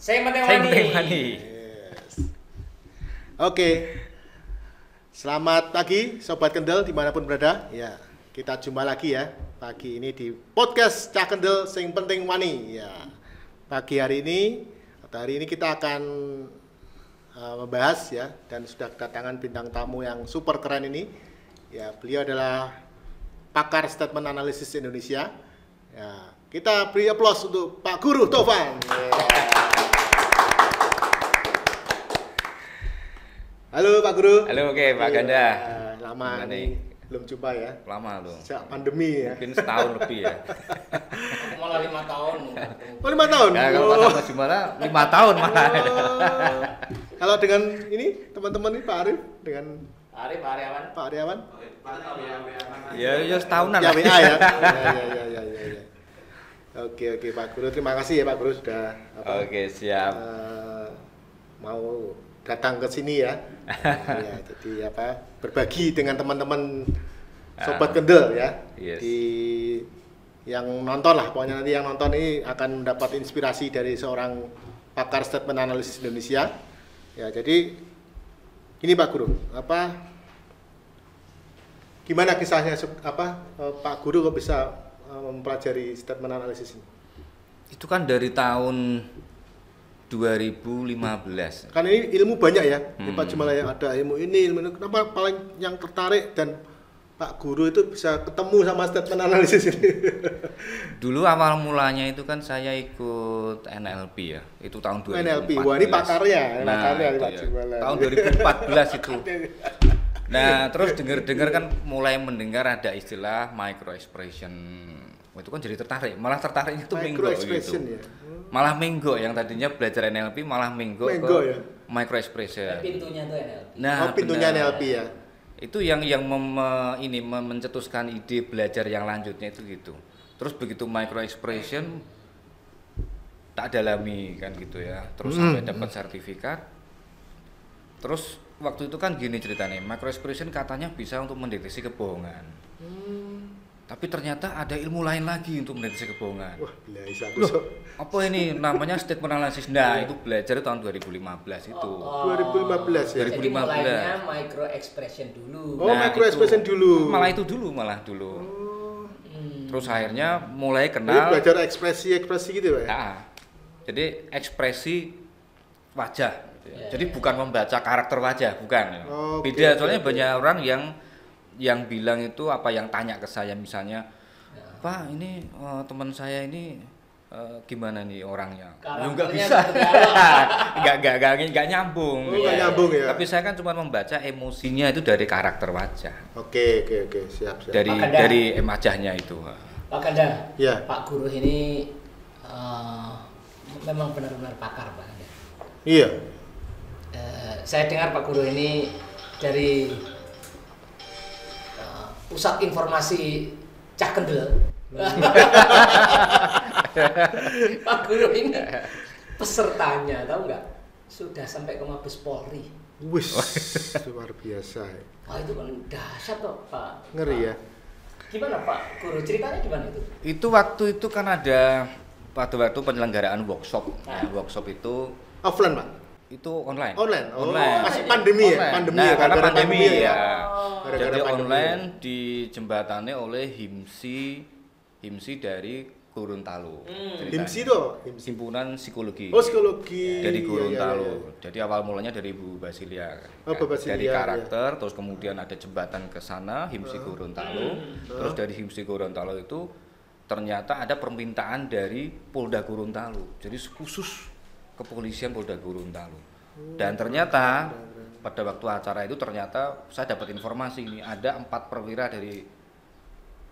Saya Saya Matewani. Matewani. Yes. Oke. Selamat pagi Sobat Kendel dimanapun berada. Ya, kita jumpa lagi ya pagi ini di podcast Cah Kendel Sing Penting Wani. Ya, pagi hari ini kita akan membahas ya, dan sudah kedatangan bintang tamu yang super keren ini. Ya, beliau adalah pakar statement analisis Indonesia. Ya, kita beri aplaus untuk Pak Guru Tovan. Halo Pak Guru. Halo, oke Pak Ganda. Ya, lama Gimana nih nih? belum jumpa ya. Lama loh. Sejak pandemi ya. Mungkin setahun lebih ya. Aku malah 5 tahun. Oh 5 tahun. Ya, kalau Oh. Pak Mas malah 5 tahun malah. Oh. Kalau dengan ini teman-teman ini Pak Arif dengan Pak Aryawan. Pak Aryawan. Ya setahunan Ya lah. WA ya. Ya. Oke Pak Guru, terima kasih ya Pak Guru sudah Oke, siap. mau datang ke sini ya. Ya, jadi berbagi dengan teman-teman Sobat Kendel ya. Yes. Di yang nonton lah, pokoknya nanti yang nonton ini akan mendapat inspirasi dari seorang pakar statement analisis Indonesia. Ya, jadi ini Pak Guru, gimana kisahnya Pak Guru kok bisa mempelajari statement analisis ini? Itu kan dari tahun 2015. Kan ini ilmu banyak ya, di Pak Jumalaya ada ilmu ini, kenapa paling yang tertarik dan Pak Guru itu bisa ketemu sama statement analisis ini? Dulu awal mulanya itu kan saya ikut NLP ya. Itu tahun 2014. NLP, wah ini pakarnya, pakarnya itu Pak ya. Jumalaya. Tahun 2014 itu. Nah, terus dengar-dengar kan mulai mendengar ada istilah micro expression. Wah, itu kan jadi tertarik, malah tertariknya itu Micro minggu expression gitu. ya. Malah minggu yang tadinya belajar NLP malah minggu ke Ya. micro expression. Pintunya tuh NLP. Oh, Nah, pintunya benar. NLP ya. Itu yang mencetuskan ide belajar yang lanjutnya itu gitu. Terus begitu micro expression tak dalami kan gitu ya. Terus sampai dapat sertifikat. Terus waktu itu kan gini ceritanya, micro expression katanya bisa untuk mendeteksi kebohongan. Tapi ternyata ada ilmu lain lagi untuk mendeteksi kebohongan. Wah, gila bisa Loh, apa ini namanya statement analysis? Nah, itu belajar tahun 2015 itu. 2015 ya. 2015. Jadi mulainya micro expression dulu. Oh, micro expression dulu. Malah itu dulu. Terus akhirnya mulai Jadi kenal. belajar ekspresi gitu Pak ya? Ya, jadi ekspresi wajah. Gitu ya. Ya, Jadi ya. bukan membaca karakter wajah, bukan. Ya. Oke, Beda, oke, soalnya oke. banyak orang yang bilang itu yang tanya ke saya misalnya, Pak ini teman saya ini gimana nih orangnya? Ya, nggak Karakternya bisa, seperti apa? nggak nyambung. Oh, nggak nyambung ya. Tapi saya kan cuma membaca emosinya itu dari karakter wajah, Oke, siap. Pak Ganda. dari wajahnya itu. Pak Ganda, Ya. Pak Guru ini memang benar-benar pakar Pak Ganda. Iya. Saya dengar Pak Guru ini dari Pusat Informasi Cah Kendel. Pak Guru ini pesertanya tahu nggak? Sudah sampai ke Mabes Polri. Wis, luar biasa. Ya. Wah itu kan dahsyat toh Pak. Ngeri ya. Gimana Pak Guru? Ceritanya gimana itu? Itu waktu itu kan ada pada waktu penyelenggaraan workshop. Ah. Nah, workshop itu Offline, Pak. online. Online. Oh, Online. masih pandemi ya? Online. Pandemi Nah, ya, karena gara-gara pandemi pandemi ya. ya. Gara-gara Jadi pandemi online ya. dijembatani oleh himsi dari Gorontalo. ceritanya. HIMSI itu? Himpunan Psikologi. Oh, psikologi. Dari Iya, Gorontalo. iya, iya. Jadi awal mulanya dari Ibu Basilia. Oh, Bu Basilia, dari iya. karakter, terus kemudian ada jembatan ke sana, Himsi Gorontalo. Terus dari Himsi Gorontalo itu ternyata ada permintaan dari Polda Gorontalo. Jadi khusus kepolisian Polda Gorontalo. Dan ternyata pada waktu acara itu ternyata saya dapat informasi ini ada 4 perwira dari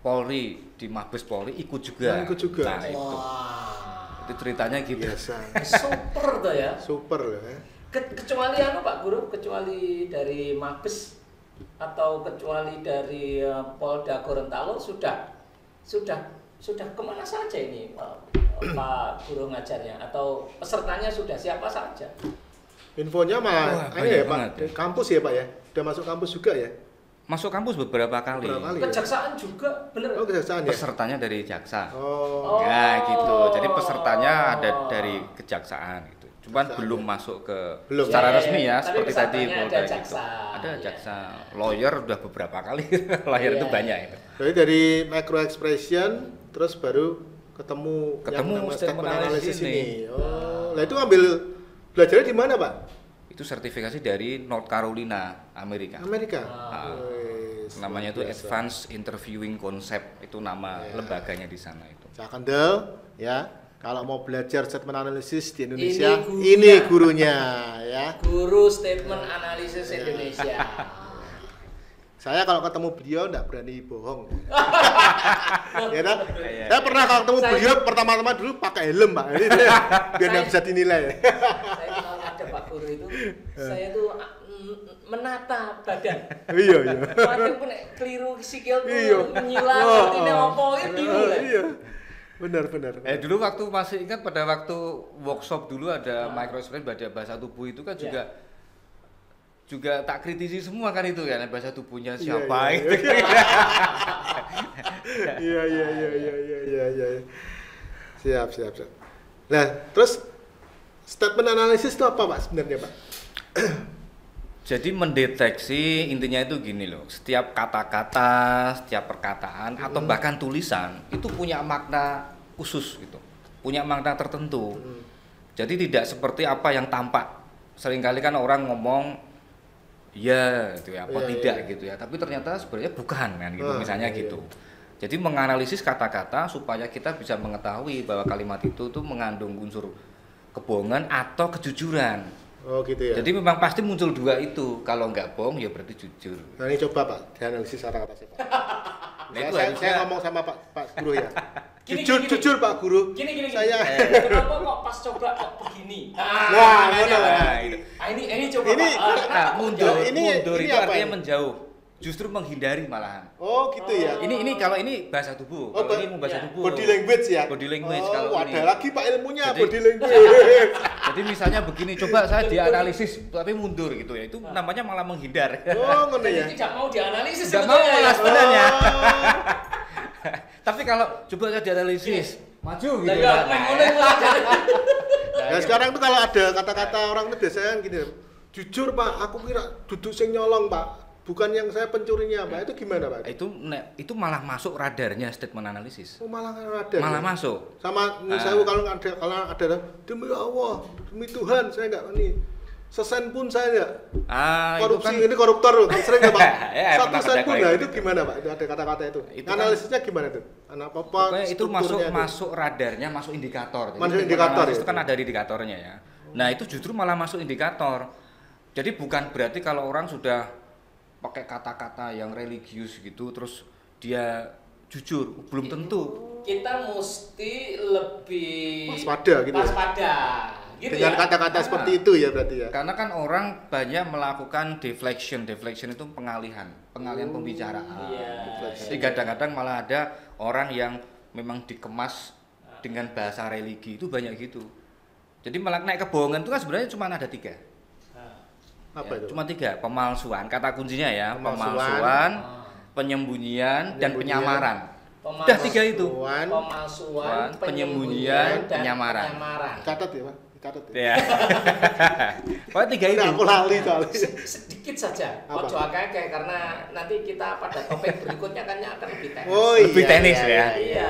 Polri di Mabes Polri ikut juga. Oh, ikut juga. Nah, itu. Wah, Itu ceritanya gitu. Biasa. super tuh ya. Super loh ya. Kecuali Pak Guru, kecuali dari Mabes atau kecuali dari Polda Gorontalo sudah kemana saja ini Pak Guru ngajarnya atau pesertanya sudah siapa saja? Infonya Wah, mah ini ya banyak Pak, banget ya. kampus ya Pak ya? Udah masuk kampus juga ya? Masuk kampus beberapa kali. Beberapa kali. Kejaksaan juga bener. Oh, kejaksaan ya? Pesertanya dari jaksa. Oh. Ya gitu. Jadi pesertanya ada dari kejaksaan gitu. Cuman Jaksa belum ada. masuk ke Belum. secara Ya, resmi ya, tapi seperti tadi pesangonnya Polda ada gitu. jaksa. Ada Ya. jaksa, lawyer udah beberapa kali. Lawyer itu Iya, banyak iya. itu. Jadi dari micro expression terus baru ketemu Ketemu yang namanya statement statement analysis analysis ini. ini. Oh, lah itu ambil belajarnya di mana, Pak? Itu sertifikasi dari North Carolina, Amerika. Amerika. Ah. Wes, Namanya itu luar biasa. Advanced Interviewing Concept, itu nama Ya. lembaganya di sana itu. Cakendel ya. Kalau mau belajar statement analysis di Indonesia, Ini ini gurunya ya. Guru Statement Analysis Indonesia. Saya kalau ketemu beliau enggak berani bohong. Ya kan? Iya, Saya pernah kalau ketemu Saya- beliau pertama-tama dulu pakai helm, Pak. Jadi biar nggak bisa dinilai. Saya kalau ada Pak Guru itu, saya tuh menata badan. Iya, iya. Waduh pun keliru sikil Iya. tuh menyilang Oh, ini apa ya bingung lah. Iya. Benar, benar. Dulu waktu masih ingat pada waktu workshop dulu ada microexpression pada bahasa tubuh itu kan Ya. juga tak kritisi semua kan itu kan bahasa tubuhnya Iya, siapa iya, gitu. Iya, iya, iya, iya, iya, iya. Siap, siap, siap. Nah, terus statement analysis itu apa, Pak, sebenarnya, Pak? Jadi mendeteksi intinya itu gini loh, setiap kata-kata, setiap perkataan atau bahkan tulisan itu punya makna khusus gitu, punya makna tertentu. Jadi tidak seperti apa yang tampak. Seringkali kan orang ngomong ya gitu ya, apa Iya, tidak iya. gitu ya, tapi ternyata sebenarnya bukan kan gitu, Ah, misalnya iya, gitu. Jadi menganalisis kata-kata supaya kita bisa mengetahui bahwa kalimat itu tuh mengandung unsur kebohongan atau kejujuran. Oh, gitu ya. Jadi memang pasti muncul dua itu. Kalau nggak bohong ya berarti jujur. Nah, ini coba, Pak, dianalisis kata-kata saya, Pak. Nah, itu saya harusnya- ngomong sama Pak Guru ya. Gini, jujur, gini, jujur, Pak Guru. Gini. Saya Kenapa kok pas coba kok begini? Nah, makanya. benar. Nah, itu. Ini coba Ini- Pak. Nah, Kenapa kok mundur, jauh? mundur ini itu apa artinya ini? menjauh. Justru menghindari malahan. Oh, gitu ya. Ini kalau ini bahasa tubuh. Oh, Kalau ini bahasa ya. tubuh. Body language ya. Body language Oh, kalau ada ini. lagi Pak ilmunya Jadi- body language. Jadi misalnya begini, coba saya dianalisis tapi mundur gitu ya. Itu namanya malah menghindar. Oh, ngono ya. Jadi tidak mau dianalisis Nggak mau sebetulnya malah ya. sebenarnya. Oh. Tapi kalau coba saya dianalisis, maju gitu. Lah ya, Nah, mulai Nah, sekarang tuh kalau ada kata-kata orang itu biasanya gini, jujur Pak, aku kira duduk sing nyolong Pak, bukan yang saya pencurinya Pak. Itu gimana Pak? itu malah masuk radarnya statement analisis. Oh, malah ada. Malah ya? masuk. Sama Ah. saya kalau ada demi Allah, demi Tuhan saya enggak ini. Sesen pun saya enggak. Korupsi itu kan ini koruptor loh, sering nggak Pak? Ya, Satu pernah sen pun kayak nah gitu. itu gimana Pak? Itu ada kata-kata itu. Itu kan- Analisisnya gimana tuh? Anak apa? pokoknya itu strukturnya masuk radarnya, masuk indikator. Jadi Masuk statement indikator analysis ya? itu kan ada indikatornya ya. Nah, itu justru malah masuk indikator. Jadi bukan berarti kalau orang sudah pakai kata-kata yang religius gitu terus dia jujur, belum tentu. Kita mesti lebih Waspada gitu ya? Waspada. Gitu Dengan ya. kata-kata Ah. seperti itu ya berarti ya. Karena kan orang banyak melakukan deflection. Deflection itu pengalihan pembicaraan. Iya. Jadi kadang-kadang malah ada orang yang memang dikemas dengan bahasa religi, itu banyak gitu. Jadi malah naik kebohongan itu kan sebenarnya cuma ada 3. Nah, Apa Ya, itu? cuma 3, pemalsuan. Kata kuncinya ya, Pemalsuan. pemalsuan, Ah. penyembunyian, dan Penyembunyian. penyamaran. pemalsu- Udah 3 itu. Pemalsuan, penyembunyian, dan penyamaran. Catat ya Pak, catat ya. Ya. Pokoknya 3 itu. Nah, aku lali soalnya. Sedikit saja. Apa? Ojo akeh karena nanti kita pada topik berikutnya kan akan lebih teknis. Oh Lebih iya, teknis iya, ya. Iya.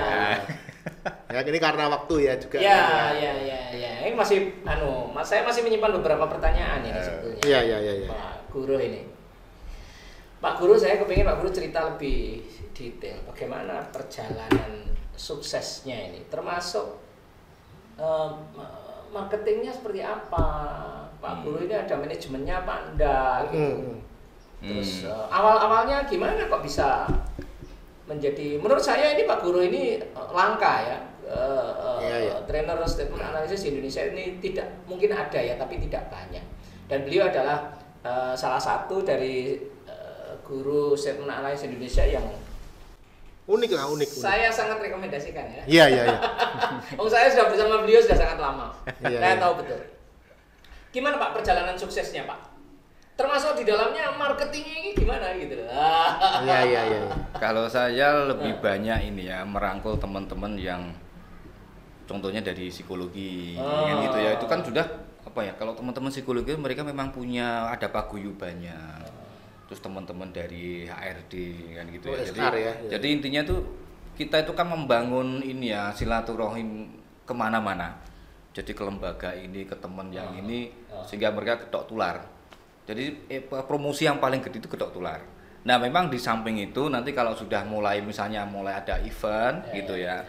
Ya ini karena waktu ya juga. Ya. Ini masih saya masih menyimpan beberapa pertanyaan ini sebetulnya. Iya, iya. Pak Guru ini. Pak Guru, saya kepingin Pak Guru cerita lebih detail bagaimana perjalanan suksesnya ini, termasuk marketingnya seperti apa. Pak Guru ini ada manajemennya apa enggak gitu. Terus awal-awalnya gimana kok bisa menjadi, menurut saya ini Pak Guru ini langka ya. Iya. Trainer statement analysis di Indonesia ini tidak mungkin ada ya, tapi tidak banyak. Dan beliau adalah salah satu dari guru statement analysis Indonesia yang Unik lah, unik. saya sangat rekomendasikan ya. Iya. Saya sudah bersama beliau sudah sangat lama. Iya, Saya iya. tahu betul. Gimana Pak perjalanan suksesnya Pak? Termasuk di dalamnya marketingnya ini gimana gitu loh. Iya. Kalau saya lebih banyak ini ya merangkul teman-teman yang contohnya dari psikologi Oh. kan gitu ya. Itu kan sudah apa ya, kalau teman-teman psikologi mereka memang punya ada paguyubannya. Terus teman-teman dari HRD kan gitu ya. Jadi intinya tuh kita itu kan membangun ini ya silaturahim kemana-mana. Jadi ke lembaga ini, ke teman yang ini, sehingga mereka gedok tular. Jadi promosi yang paling gede itu gedok tular. Nah memang di samping itu nanti kalau sudah mulai misalnya mulai ada event gitu ya.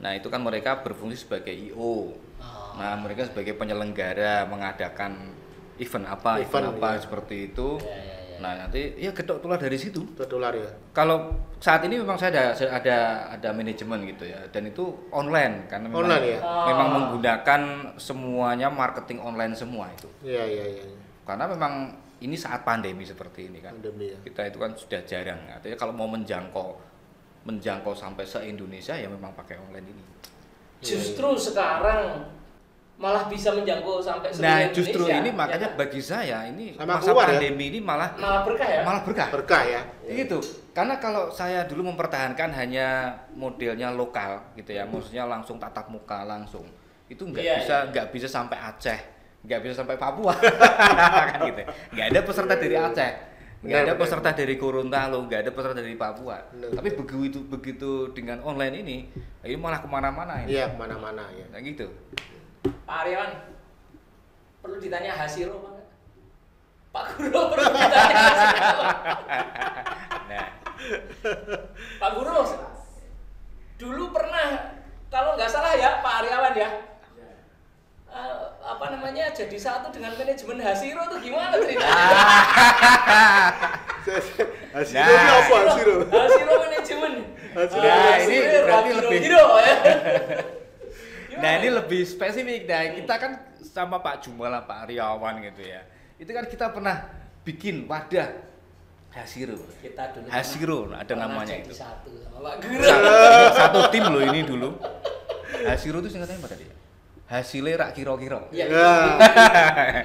Nah itu kan mereka berfungsi sebagai IO. Nah mereka sebagai penyelenggara mengadakan event apa seperti itu. Nah nanti ya gedok tular dari situ. Gedok tular ya. Kalau saat ini memang saya ada manajemen gitu ya, dan itu online karena memang, memang menggunakan semuanya marketing online semua itu. Iya. Karena memang ini saat pandemi seperti ini kan. Pandemi, ya. Kita itu kan sudah jarang. Artinya kalau mau menjangkau sampai se-Indonesia ya memang pakai online ini. Justru sekarang malah bisa menjangkau sampai seluruh Indonesia. Nah, justru ini makanya bagi saya ini sama masa pandemi ini malah berkah ya. Malah berkah. Berkah ya. Gitu. Karena kalau saya dulu mempertahankan hanya modelnya lokal gitu ya, maksudnya langsung tatap muka langsung. Itu nggak bisa sampai Aceh, nggak bisa sampai Papua. Kan gitu. Nggak ada peserta dari Aceh. Nggak ada peserta dari Gorontalo, nggak ada peserta dari Papua. Tapi begitu dengan online ini malah kemana-mana ini. Iya, kemana-mana ya. Nah gitu. Pak Aryawan, perlu ditanya Hasiro Pak? Pak Guru perlu ditanya Hasiro. Nah. Pak Guru, dulu pernah, kalau nggak salah ya Pak Aryawan ya, jadi satu dengan manajemen Hasiro itu gimana ceritanya? Hasiro itu apa Hasiro? Hasiro manajemen. Nah, ini berarti lebih. Ya. Nah, ini lebih spesifik. Nah, kita kan sama Pak Jumala, Pak Aryawan gitu ya. Itu kan kita pernah bikin wadah Hasiro. Kita dulu Hasiro ada namanya itu. Satu sama Pak Guru. Satu tim loh ini dulu. Hasiro itu singkatannya apa tadi? Hasilnya rak kira-kira. Iya.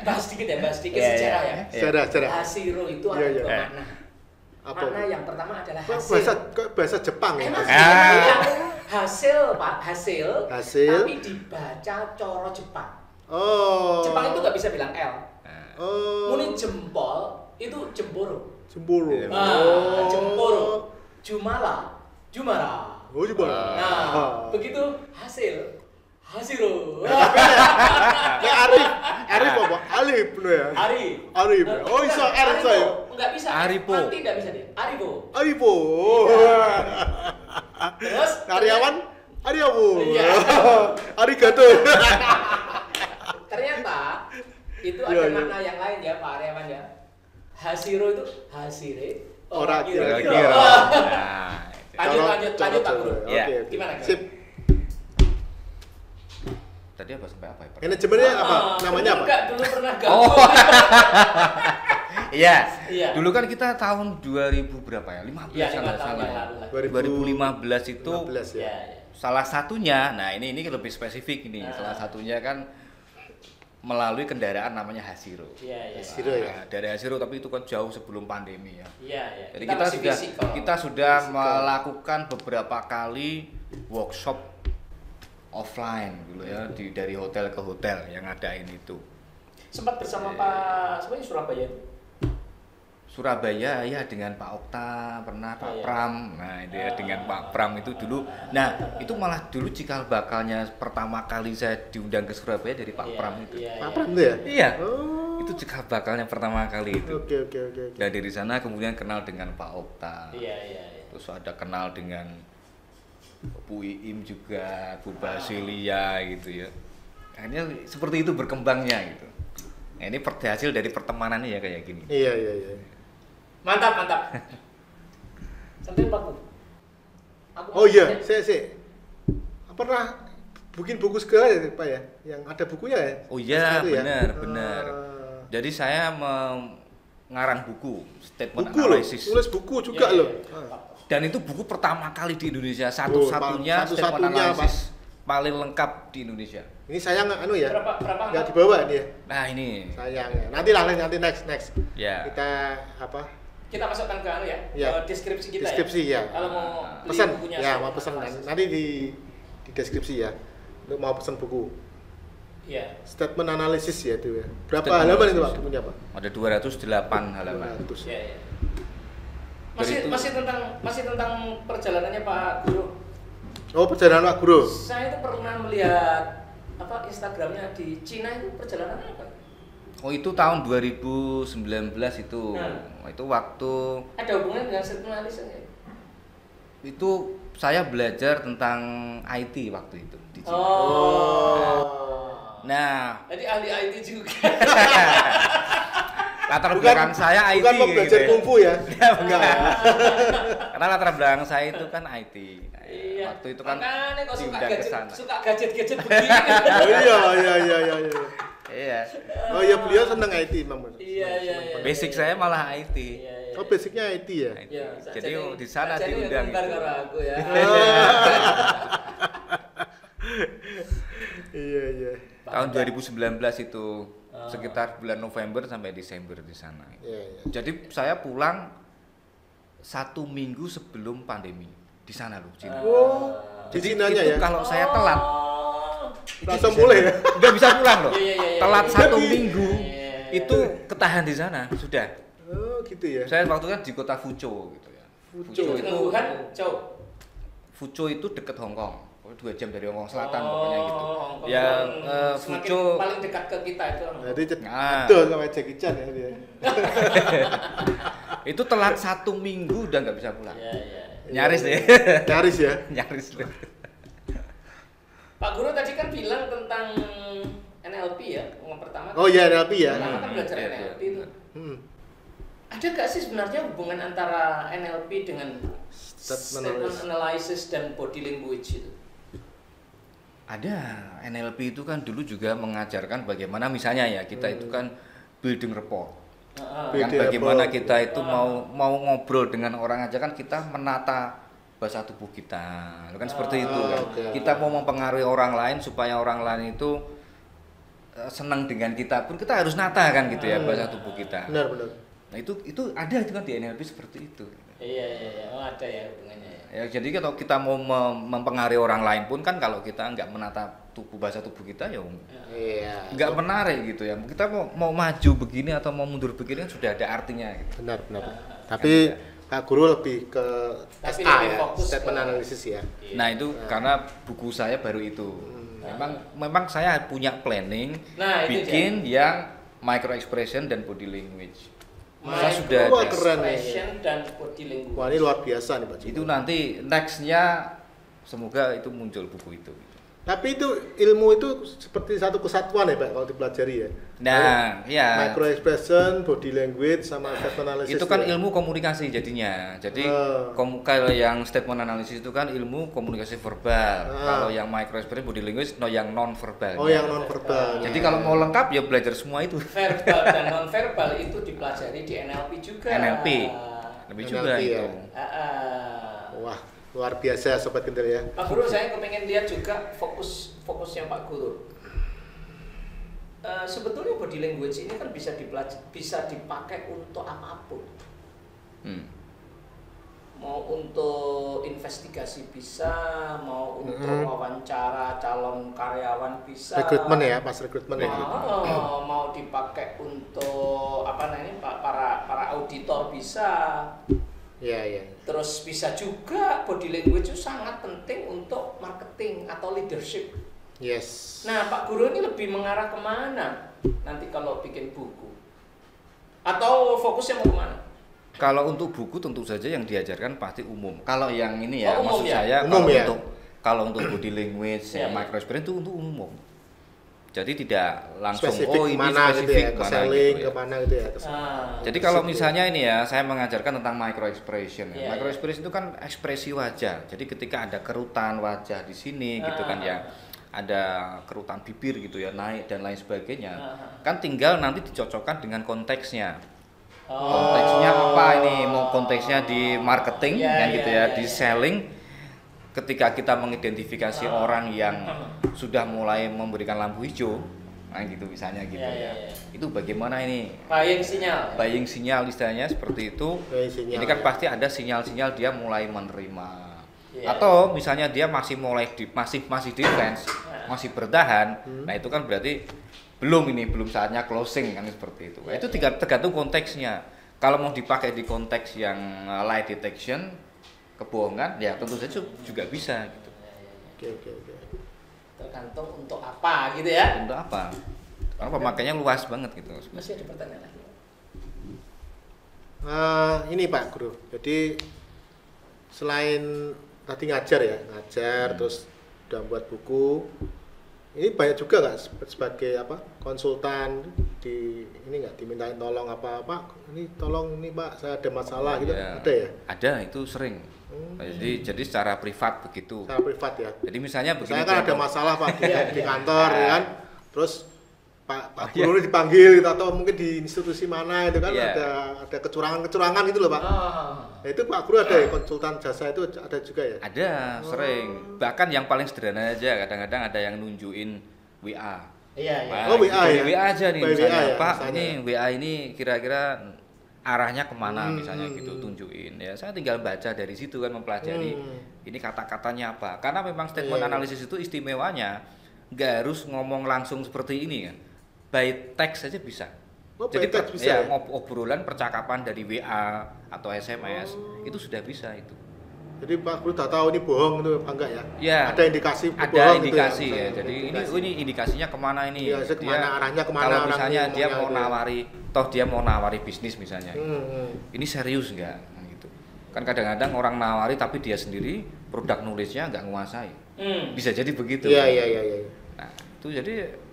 Bahas sedikit sejarah ya. Sejarah. Hasiro itu ada dua makna. Apa? Makna yang pertama adalah hasil. Bahasa Jepang ya. Hasil, Pak, hasil. Tapi dibaca coro Jepang. Oh. Jepang itu nggak bisa bilang L. Oh. Muni jempol itu jemporo. Jemporo. Nah, jemporo. Jumara. Oh, Jumara. Nah, begitu hasil. Hasiro. Arif apa? Alif no ya? Arif. Oh, iso Arif saya. Enggak bisa. Aripo. Nanti enggak bisa dia. Aripo. Terus Aryawan? Iya. Arigato. Ternyata itu ada makna yang lain ya Pak Aryawan ya. Hasiro itu hasire Ora kira-kira. Nah, lanjut Pak Guru. Oke. Gimana? Sip. Tadi apa sampai apa ya? Manajemennya apa? Namanya apa? Dulu pernah gabung. Iya. Dulu kan kita tahun 2000 berapa ya? 15 ya, kalau salah. 2015 itu salah satunya. Nah, ini lebih spesifik ini. Salah satunya kan melalui kendaraan namanya Hasiro. Iya. Hasiro ya. Dari Hasiro, tapi itu kan jauh sebelum pandemi ya. Iya. Jadi kita sudah melakukan beberapa kali workshop offline dulu ya, dari hotel ke hotel yang ngadain itu. Sempat bersama Pak Surabaya. Surabaya ya, dengan Pak Okta, pernah Pak Pram. Nah, itu ya dengan Pak Pram itu dulu. Nah, itu malah dulu cikal bakalnya pertama kali saya diundang ke Surabaya dari Pak Pram itu. Pak Pram itu ya? Iya. Oh. Itu cikal bakalnya pertama kali itu. Oke. Dan dari sana kemudian kenal dengan Pak Okta. Iya. Terus ada kenal dengan Bu Iim juga, Bu Basilia gitu ya. Akhirnya seperti itu berkembangnya gitu. Nah, ini hasil dari pertemanannya ya kayak gini. Iya. Mantap. Sampai Pak Bu. Oh iya, saya pernah bikin buku segala ya Pak ya? Yang ada bukunya ya? Oh iya, benar. Jadi saya mengarang buku, statement analisis. Tulis buku juga loh. Dan itu buku pertama kali di Indonesia, satu-satunya statement analisis paling lengkap di Indonesia. Ini sayang ya? Berapa? Nggak dibawa dia. Nah ini. Sayang ya. Nanti next. Ya. Kita masukkan ke ke deskripsi kita. Deskripsi ya. Kalau mau pesan, bukunya, mau pesan nanti di deskripsi ya. Untuk mau pesan buku. Iya. Statement analisis ya itu ya. Berapa Statement halaman itu analisis. Pak punya Pak? Ada 208 halaman. 200. Iya, iya. Dari Masih tentang perjalanannya Pak Guru. Oh, perjalanan Pak Guru. Saya itu pernah melihat Instagramnya di Cina itu perjalanan apa? Oh itu tahun 2019 itu. Nah. Itu waktu Ada hubungannya dengan statement analisa nggak? itu saya belajar tentang IT waktu itu di Cina. Oh. Nah, Jadi ahli IT juga. latar belakang saya IT Bukan mau belajar gitu ya. kungfu ya? Enggak. Karena latar belakang saya itu kan IT. Iya. Waktu itu kan makanya kok diundang ke sana. gadget begini. Oh iya. Iya. Oh iya, beliau senang IT Bang. Iya. Basic saya malah IT. Iya. Oh, basicnya IT ya? IT. Iya, Jadi di sana jadi diundang kembar itu. karo aku ya. Iya. Tahun 2019 itu sekitar bulan November sampai Desember di sana. Iya. Jadi saya pulang 1 minggu sebelum pandemi di sana loh, Cina. Oh, di Jadi Cinanya itu ya? kalau saya telat, Langsung mulai ya? nggak bisa pulang loh. Iya. Telat Iya. 1 minggu Iya. itu ketahan di sana sudah. Oh, gitu ya. Saya waktu kan di kota Fuzhou gitu ya. Fuzhou. Fuzhou itu Wuhan, jauh. Fuzhou itu dekat Hong Kong. 2 jam dari Hong Kong Selatan pokoknya gitu. Hong Kong Ya semakin Fuzhou paling dekat ke kita itu. Jadi Nah. betul sama Jackie Chan ya dia. itu telat 1 minggu udah nggak bisa pulang. Iya. Nyaris deh. Nyaris ya. Nyaris deh. Pak Guru tadi kan bilang tentang NLP ya, yang pertama. Oh iya, NLP ya. Pertama kan belajar Iya, NLP iya. itu. Hmm. Ada nggak sih sebenarnya hubungan antara NLP dengan statement analysis dan body language itu? Ada, NLP itu kan dulu juga mengajarkan bagaimana misalnya ya kita itu kan building rapport. Kan Building bagaimana rapport. kita itu mau ngobrol dengan orang aja kan kita menata bahasa tubuh kita. Kan seperti itu kan. Oke. Kita mau mempengaruhi orang lain supaya orang lain itu senang dengan kita pun kita harus nata kan gitu ya bahasa tubuh kita. Benar. Nah itu ada itu kan di NLP seperti itu. Iya. Oh, ada ya hubungannya ya. Ya, jadi kalau kita mau mempengaruhi orang lain pun kan kalau kita nggak menata bahasa tubuh kita ya Iya. nggak menarik gitu ya. Kita mau maju begini atau mau mundur begini kan sudah ada artinya. Gitu. Benar. Tapi Pak Guru lebih ke Tapi SA lebih ya, fokus statement ke- analysis ya. Nah itu karena buku saya baru itu. Memang saya punya planning Nah, itu bikin yang micro expression dan body language. Saya Micro sudah Wah, ada. keren nih. expression dan body language. Wah, ini luar biasa nih Pak. Itu nanti nextnya semoga itu muncul buku itu. Tapi itu ilmu itu seperti satu kesatuan ya Pak kalau dipelajari ya. Nah, ya. Micro expression, body language sama statement analysis. Itu kan ya? ilmu komunikasi jadinya. Jadi kalau yang statement analysis itu kan ilmu komunikasi verbal. Kalau yang micro expression body language yang non verbal. Oh, yang non verbal. Jadi kalau mau lengkap ya belajar semua itu. Verbal dan non verbal itu dipelajari di NLP juga. NLP. Lebih juga NLP itu. ya. Wah, luar biasa Sobat Kendel ya. Pak Guru, saya kepengen lihat juga fokusnya Pak Guru. Sebetulnya body language ini kan bisa dipakai untuk apapun. Mau untuk investigasi bisa, mau untuk wawancara calon karyawan bisa. Rekrutmen ya, pas rekrutmen ya. Mau dipakai untuk para auditor bisa. Iya. Terus bisa juga body language itu sangat penting untuk marketing atau leadership. Yes. Nah, Pak Guru ini lebih mengarah kemana nanti kalau bikin buku? Atau fokusnya mau kemana? Kalau untuk buku tentu saja yang diajarkan pasti umum. Kalau yang ini ya, umum maksud ya? saya Umum ya? kalau untuk body language Ya, micro expression itu untuk umum. Jadi tidak langsung Spesifik ini kemana gitu spesifik ya, ke mana selling, gitu ya. kemana gitu ya. Jadi kalau misalnya ini ya, saya mengajarkan tentang micro expression. Iya, Micro expression itu kan ekspresi wajah. Jadi ketika ada kerutan wajah di sini gitu kan ya, ada kerutan bibir gitu ya, naik dan lain sebagainya. Kan tinggal nanti dicocokkan dengan konteksnya. Konteksnya apa ini? Mau konteksnya di marketing kan gitu ya, di selling. Ketika kita mengidentifikasi orang yang sudah mulai memberikan lampu hijau, nah gitu misalnya gitu ya. Itu bagaimana ini? Buying sinyal istilahnya seperti itu. Sinyal, Ini kan ya. pasti ada sinyal-sinyal dia mulai menerima. Atau misalnya dia masih mulai masih defense, masih bertahan, nah itu kan berarti belum saatnya closing kan seperti itu. Itu tergantung konteksnya. Kalau mau dipakai di konteks yang lie detection, kebohongan, ya tentu saja juga bisa gitu. Oke. Tergantung untuk apa gitu ya. Untuk apa? Karena pemakainya luas banget gitu. Masih ada pertanyaan lagi. Ini Pak Guru, jadi selain tadi ngajar terus udah buat buku, ini banyak juga nggak sebagai konsultan di ini nggak dimintain tolong apa-apa, ini tolong ini Pak saya ada masalah gitu, ada ya? Ada, itu sering. Jadi secara privat begitu. Secara privat ya. Jadi misalnya begini. Saya kan ada masalah Pak di kantor ya kan, terus Pak Guru ini dipanggil gitu, atau mungkin di institusi mana itu kan ada kecurangan itu loh Pak. Nah, itu Pak Guru ada ya, konsultan jasa itu ada juga ya? Ada, sering. Bahkan yang paling sederhana aja, kadang-kadang ada yang nunjukin WA. Iya. Nah, WA ya? WA aja nih By misalnya, WA ya, Pak misalnya. ini WA ini kira-kira arahnya kemana misalnya gitu, tunjukin. Ya saya tinggal baca dari situ kan, mempelajari ini kata-katanya apa. Karena memang statement analisis itu istimewanya nggak harus ngomong langsung seperti ini kan. By text saja bisa. Jadi obrolan percakapan dari WA atau SMS itu sudah bisa itu. Jadi Pak Guru tak tahu ini bohong itu apa enggak ya? Ya. Ada indikasi Ada bohong indikasi gitu ya. Jadi ini indikasinya kemana ini? Iya, kemana, arahnya kemana Kalau orang misalnya ini dia ngomongnya dia mau nawari bisnis misalnya. Ini serius enggak? Gitu. Kan kadang-kadang orang nawari tapi dia sendiri produk nulisnya enggak nguasai. Bisa jadi begitu. Iya. Nah, itu jadi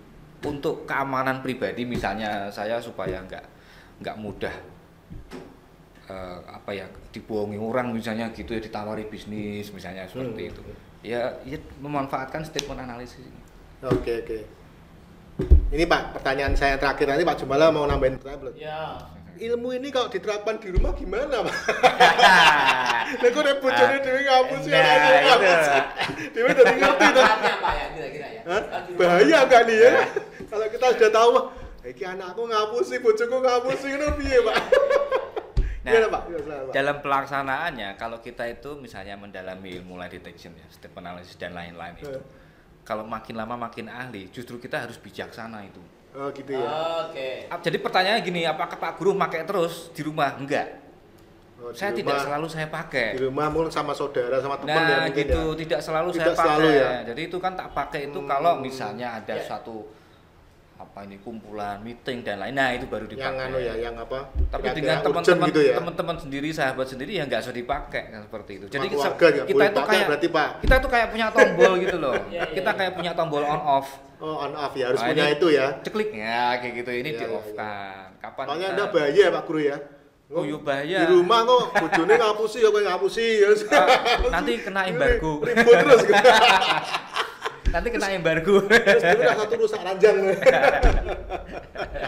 untuk keamanan pribadi misalnya saya supaya nggak mudah dibohongi orang misalnya gitu ya, ditawari bisnis misalnya seperti itu ya memanfaatkan statement analisis ini. Oke. Ini Pak, pertanyaan saya terakhir nanti Pak Jumala mau nambahin pertanyaan belum? Ya. Ilmu ini kalau diterapkan di rumah gimana Pak? Nah kok ada bojone dhewe ngapus ya? Dhewe udah ngerti tuh. Apa ya kira-kira ya? Bahaya enggak nih ya? Kalau kita sudah tahu, iki anakku ngapusi, bojoku ngapusi ngono piye, Pak? Nah, Pak? dalam pelaksanaannya kalau kita itu misalnya mendalami ilmu lie detection ya, step analysis dan lain-lain itu. Kalau makin lama makin ahli, justru kita harus bijaksana itu. Oh, gitu ya. Oke. Jadi pertanyaannya gini, apakah Pak Guru pakai terus di rumah? Enggak. Saya tidak selalu saya pakai. Di rumah mungkin sama saudara, sama teman ya mungkin gitu, ya. tidak selalu Tidak saya pakai. selalu ya. Jadi itu kan tak pakai itu kalau misalnya ada suatu kumpulan, meeting dan lain. Nah, itu baru dipakai. Yang apa? Tapi Kira-kira dengan urgent gitu ya. teman-teman sendiri, sahabat sendiri ya nggak usah dipakai kan seperti itu. Jadi keluarga kita itu kayak berarti Pak. Kita tuh kayak punya tombol gitu loh. Kita kayak punya tombol on off. Oh, on off ya, harus punya itu ya. Ceklik ya kayak gitu, ini di off kan. Kapan Soalnya kita... Anda bahaya Pak Guru ya. Oh iya bahaya. Di rumah kok bojone ngapusi ya kowe ngapusi ya. Nanti kena embargo. Ribut terus. Nanti kena embargo. Terus dulu satu rusak ranjang.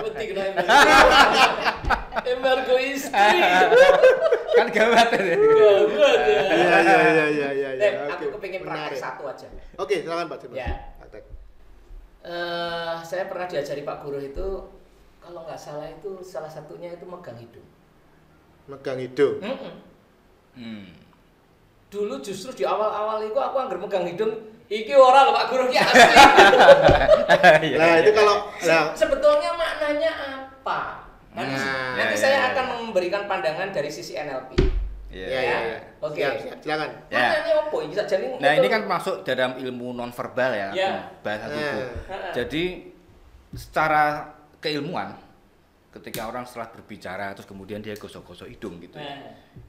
Putih kena embargo istri. Kan gawat ya. Gawat ya. Iya. Aku kepingin praktek satu aja. Oke, silakan Pak Jumala. Ya. Saya pernah diajari Pak Guru itu kalau nggak salah itu salah satunya itu megang hidung. Megang hidung. Dulu justru di awal-awal itu aku anggar megang hidung, iki ora lho Pak Guru ki asli. Nah, itu kalau sebetulnya maknanya apa? Nanti saya akan memberikan pandangan dari sisi NLP. Iya. Oke, silakan. Maknanya apa iki sajane? Nah, ini kan masuk dalam ilmu nonverbal ya, bahasa tubuh. Jadi secara keilmuan ketika orang setelah berbicara terus kemudian dia gosok-gosok hidung gitu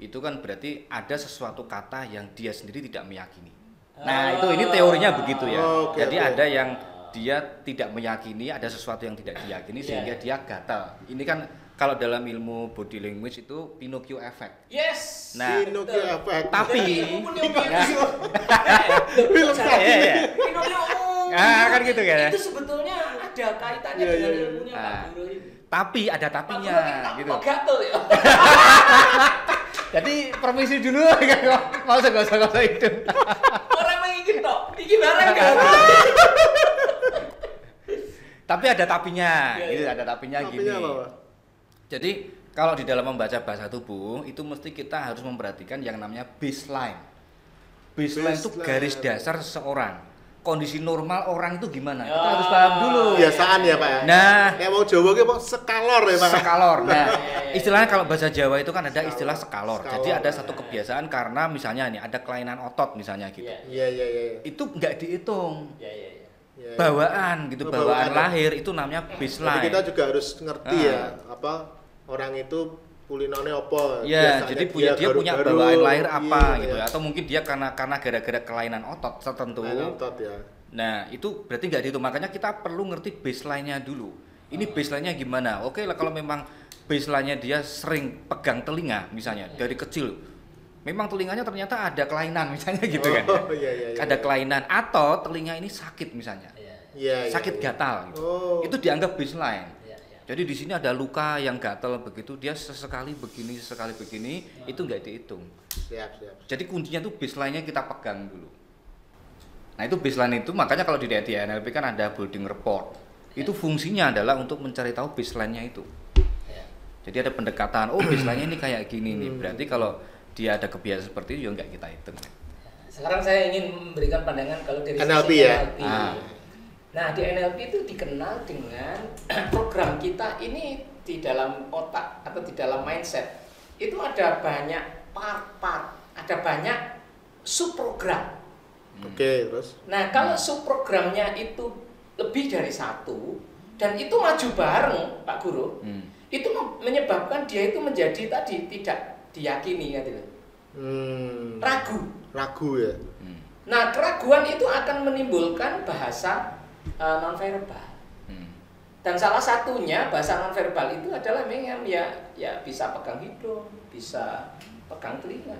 itu kan berarti ada sesuatu kata yang dia sendiri tidak meyakini. Nah ini teorinya begitu ya. Jadi ada yang dia tidak meyakini, ada sesuatu yang tidak diyakini sehingga dia gatal. Ini kan kalau dalam ilmu body language itu Pinocchio effect. Yes. Nah, Pinocchio effect. Tapi kan gitu kan. Itu sebetulnya ada kaitannya dengan ilmunya Pak Guru ini. Tapi ada tapinya gitu. Gatel ya. Jadi permisi dulu mau gosok-gosok hidung. Orang mengingin tok. Iki barang kan. Tapi ada tapinya, gitu ada tapinya gini. Apa? Jadi kalau di dalam membaca bahasa tubuh itu mesti kita harus memperhatikan yang namanya baseline. Baseline itu garis dasar seseorang. kondisi normal orang itu gimana. Kita harus paham dulu. Kebiasaan ya Pak ya. Nah, kayak mau Jawa ki apa sekalor ya Pak. Sekalor. Nah, istilahnya kalau bahasa Jawa itu kan ada istilah sekalor. Jadi ada satu kebiasaan karena misalnya nih ada kelainan otot misalnya gitu. Iya. Itu nggak dihitung. Iya. Bawaan gitu, bawaan lahir itu namanya baseline. Jadi kita juga harus ngerti ya apa orang itu kulinone apa. Ya, jadi dia punya bawaan lahir apa gitu ya. Atau mungkin dia karena gara-gara kelainan otot tertentu. Otot ya. Nah, itu berarti nggak dihitung. Makanya kita perlu ngerti baseline-nya dulu. Ini baseline-nya gimana? Oke lah kalau memang baseline-nya dia sering pegang telinga misalnya dari kecil. Memang telinganya ternyata ada kelainan misalnya gitu kan. Iya. Ada kelainan atau telinga ini sakit misalnya. Iya. Sakit gatal gitu. Itu dianggap baseline. Jadi di sini ada luka yang gatal begitu, dia sesekali begini, itu nggak dihitung. Siap. Jadi kuncinya tuh baseline-nya kita pegang dulu. Nah itu baseline itu makanya kalau di NLP kan ada building report. Itu fungsinya adalah untuk mencari tahu baseline-nya itu. Jadi ada pendekatan, baseline-nya ini kayak gini nih. Berarti kalau dia ada kebiasaan seperti itu ya nggak kita hitung. Sekarang saya ingin memberikan pandangan kalau dari NLP sisi ya. NLP. Nah, di NLP itu dikenal dengan program kita ini di dalam otak atau di dalam mindset. Itu ada banyak part-part, ada banyak subprogram. Oke, terus. Nah, kalau subprogramnya itu lebih dari satu dan itu maju bareng, Pak Guru, itu menyebabkan dia itu menjadi tadi tidak diyakini gitu. Ragu ya. Nah, keraguan itu akan menimbulkan bahasa nonverbal. Dan salah satunya bahasa nonverbal itu adalah memang ya bisa pegang hidung, bisa pegang telinga,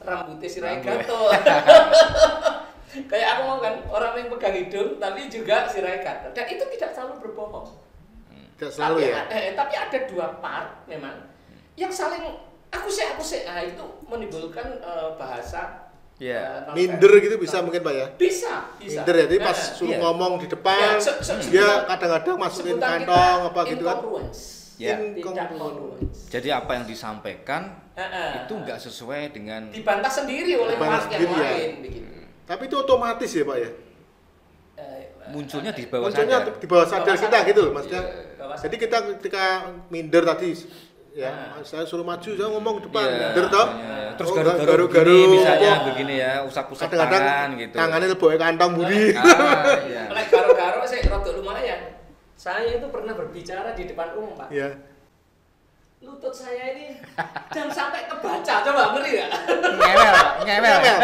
rambutnya sirai gatel. Kayak aku mau kan orang yang pegang hidung tapi juga sirai gatel. Dan itu tidak selalu berbohong. Tidak selalu tapi ada dua part memang yang saling aku sih. Nah, itu menimbulkan bahasa minder gitu bisa mungkin Pak ya? Bisa. Minder ya, jadi pas suruh ngomong di depan, dia kadang-kadang masukin kantong apa gitu kan? Incongruence. Jadi apa yang disampaikan itu nggak sesuai dengan dibantah sendiri oleh part yang lain begitu. Tapi itu otomatis ya Pak ya? Munculnya di bawah sadar kita gitu loh maksudnya. Jadi kita ketika minder tadi ya, saya suruh maju, saya ngomong depan, minder toh. Terus garu-garu misalnya begini ya, usap-usap tangan gitu. Tangannya leboke kantong budi. Lek garu-garu sih rada lumayan. Saya itu pernah berbicara di depan umum, Pak. Iya. Lutut saya ini dan sampai kebaca, coba ngeri enggak? Ngewel. Ngewelnya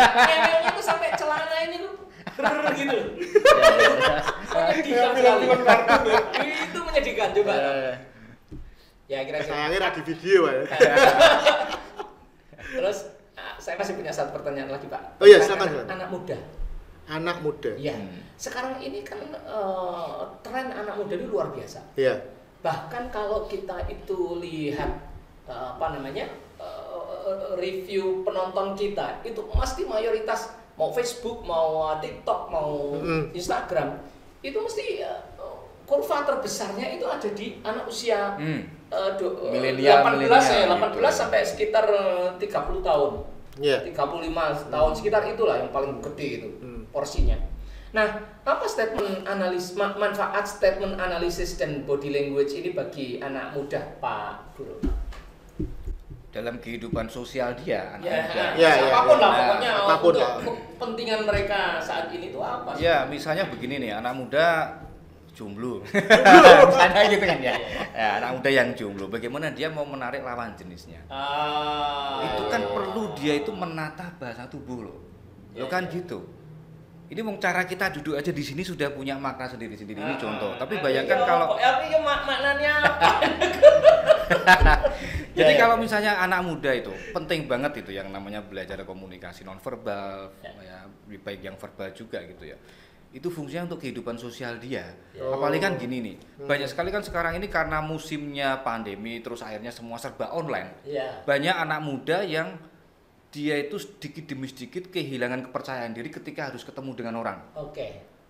itu sampai celana ini tuh gitu. Menyedihkan sekali. Itu menyedihkan coba. Ya kira-kira. Sayangnya di video Pak. Terus saya masih punya satu pertanyaan lagi Pak. Oh iya silakan. Anak muda. Iya. Sekarang ini kan tren anak muda ini luar biasa. Iya. Bahkan kalau kita itu lihat review penonton kita itu pasti mayoritas mau Facebook, mau TikTok, mau Instagram itu mesti kurva terbesarnya itu ada di anak usia 18 sampai sekitar 30 tahun. 35 tahun sekitar itulah yang paling gede itu porsinya. Nah, apa manfaat statement analisis dan body language ini bagi anak muda, Pak Guru? Dalam kehidupan sosial dia, anak muda. Apapun lah, pokoknya untuk kepentingan mereka saat ini itu apa? Ya, misalnya begini nih, anak muda jomblo. Misalnya gitu kan ya. Anak muda yang jomblo, bagaimana dia mau menarik lawan jenisnya? Itu kan perlu dia itu menata bahasa tubuh loh. Kan gitu. Ini mau cara kita duduk aja di sini sudah punya makna sendiri-sendiri. Ini contoh. Tapi bayangkan kalau maknanya apa? Jadi kalau misalnya anak muda itu penting banget itu yang namanya belajar komunikasi nonverbal, ya baik yang verbal juga gitu ya. Itu fungsinya untuk kehidupan sosial dia. Apalagi kan gini nih, banyak sekali kan sekarang ini karena musimnya pandemi terus akhirnya semua serba online. Banyak anak muda yang dia itu sedikit demi sedikit kehilangan kepercayaan diri ketika harus ketemu dengan orang.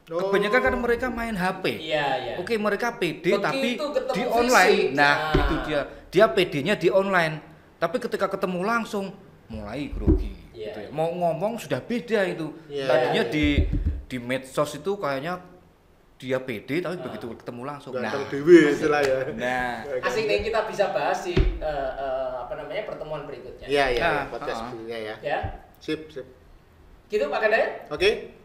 Kebanyakan kan mereka main HP. Oke, mereka pede tapi di online. Nah, itu dia pedenya di online. Tapi ketika ketemu langsung mulai grogi gitu ya. Mau ngomong sudah beda itu. Tadinya di medsos itu kayaknya dia pede tapi begitu ketemu langsung Ganteng dewe istilah ya. Nah, asik nih kita bisa bahas di pertemuan berikutnya. Iya, iya, Nah, podcast berikutnya ya. Ya. Sip. Gitu Pak Kandaya? Oke.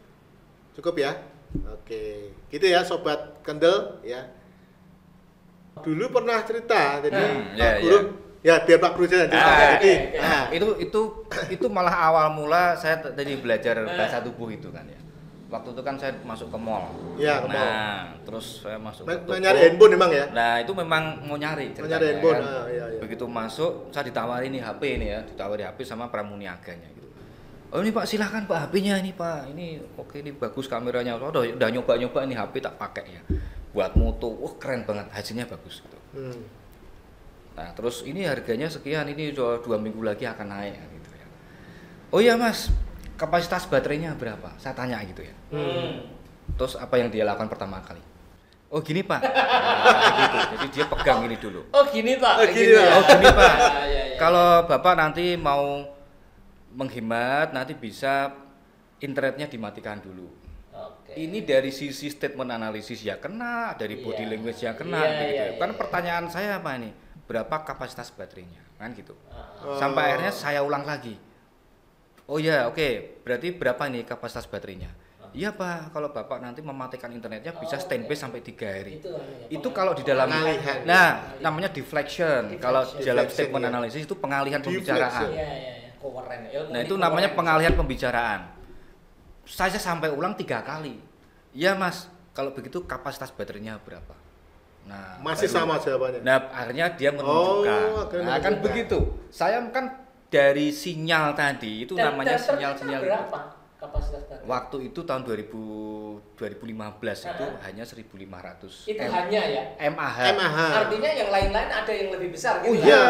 Cukup ya. Oke. Gitu ya sobat Kendel ya. Dulu pernah cerita jadi Pak Guru ya biar Pak Guru aja. Oke. Nah, itu malah awal mula saya tadi belajar bahasa tubuh itu kan ya. Waktu itu kan saya masuk ke mall. Iya, ke mall. Nah, terus saya masuk ke toko. nyari handphone memang ya. Nah, itu memang mau nyari ceritanya, nyari handphone. kan. Iya. Begitu masuk, saya ditawari nih HP ini ya, ditawari HP sama pramuniaganya gitu. Oh ini Pak silakan Pak HP-nya ini Pak, ini oke ini bagus kameranya. Oh, udah nyoba-nyoba ini HP tak pakai ya. Buat moto, wah keren banget, hasilnya bagus gitu. Nah terus ini harganya sekian, ini 2 minggu lagi akan naik gitu ya. Oh iya Mas, kapasitas baterainya berapa? Saya tanya gitu ya. Terus apa yang dia lakukan pertama kali? Oh gini Pak. Nah, gitu. Jadi dia pegang ini dulu. Oh gini Pak. Oh, gini, Pak. Oh gini Pak. Ya. Kalau Bapak nanti mau menghemat, nanti bisa internetnya dimatikan dulu. Oke. Ini dari sisi statement analisis ya kena, dari body language ya kena, gitu. Kan pertanyaan saya apa ini? Berapa kapasitas baterainya? Kan gitu. Sampai akhirnya saya ulang lagi. Oh ya, oke. Berarti berapa nih kapasitas baterainya? Iya Pak, kalau Bapak nanti mematikan internetnya bisa standby sampai 3 hari. Itu kalau di dalam Pengalihan. Nah, namanya deflection. Kalau dalam statement ya. analisis itu pengalihan pembicaraan. Iya. Keren. Nah, itu namanya pengalihan pembicaraan. Saya sampai ulang 3 kali. Iya Mas, kalau begitu kapasitas baterainya berapa? Nah, Masih sama jawabannya. Nah, akhirnya dia menunjukkan. akhirnya Nah, kan menunjukkan. begitu. Saya kan dari sinyal tadi itu namanya sinyal-sinyal itu. Berapa kapasitas baterai? Waktu itu tahun 2015 itu hanya 1.500. Itu hanya ya. mAh. Artinya yang lain-lain ada yang lebih besar gitu. Oh iya.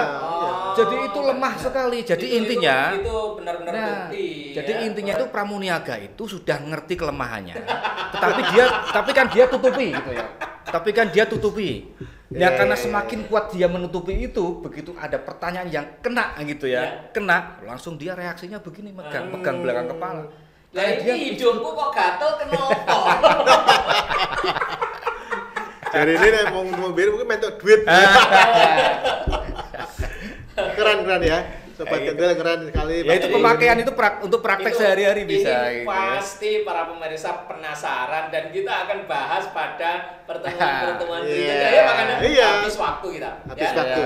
Jadi itu lemah sekali. Jadi intinya itu benar-benar bukti. jadi ya. intinya itu pramuniaga itu sudah ngerti kelemahannya. Tapi kan dia tutupi gitu ya. Tapi kan dia tutupi. Ya karena semakin kuat dia menutupi itu, begitu ada pertanyaan yang kena gitu ya. Kena, langsung dia reaksinya begini pegang belakang kepala. Lah ini hidungku kok gatel kenapa? Jadi ini nek mau mobil mungkin mentok duit. Keren ya. Sobat Kendel keren sekali. Ya itu pemakaian itu untuk praktek sehari-hari bisa ini gitu. pasti para pemirsa penasaran dan kita akan bahas pada pertemuan berikutnya ya makanya habis waktu kita. Habis ya. waktu.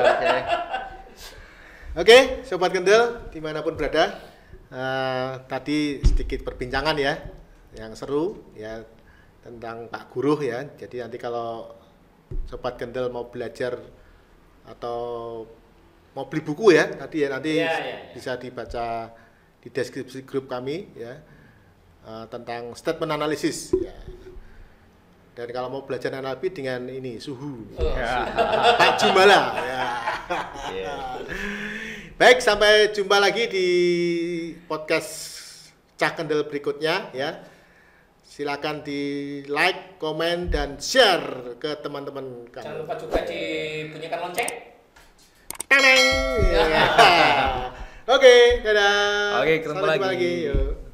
Oke, Sobat Kendel dimanapun berada, tadi sedikit perbincangan ya, yang seru ya tentang Pak Guru ya. Jadi nanti kalau Sobat Kendel mau belajar atau mau beli buku ya tadi ya nanti bisa dibaca di deskripsi grup kami ya tentang statement analisis ya. Dan kalau mau belajar NLP dengan ini suhu Pak Jumbala ya. Baik, sampai jumpa lagi di podcast Cah Kendel berikutnya ya. Silakan di like, komen, dan share ke teman-teman kamu. Jangan lupa juga dibunyikan lonceng. Teneng. Oke, dadah. Oke, ketemu Sampai jumpa lagi. Yuk.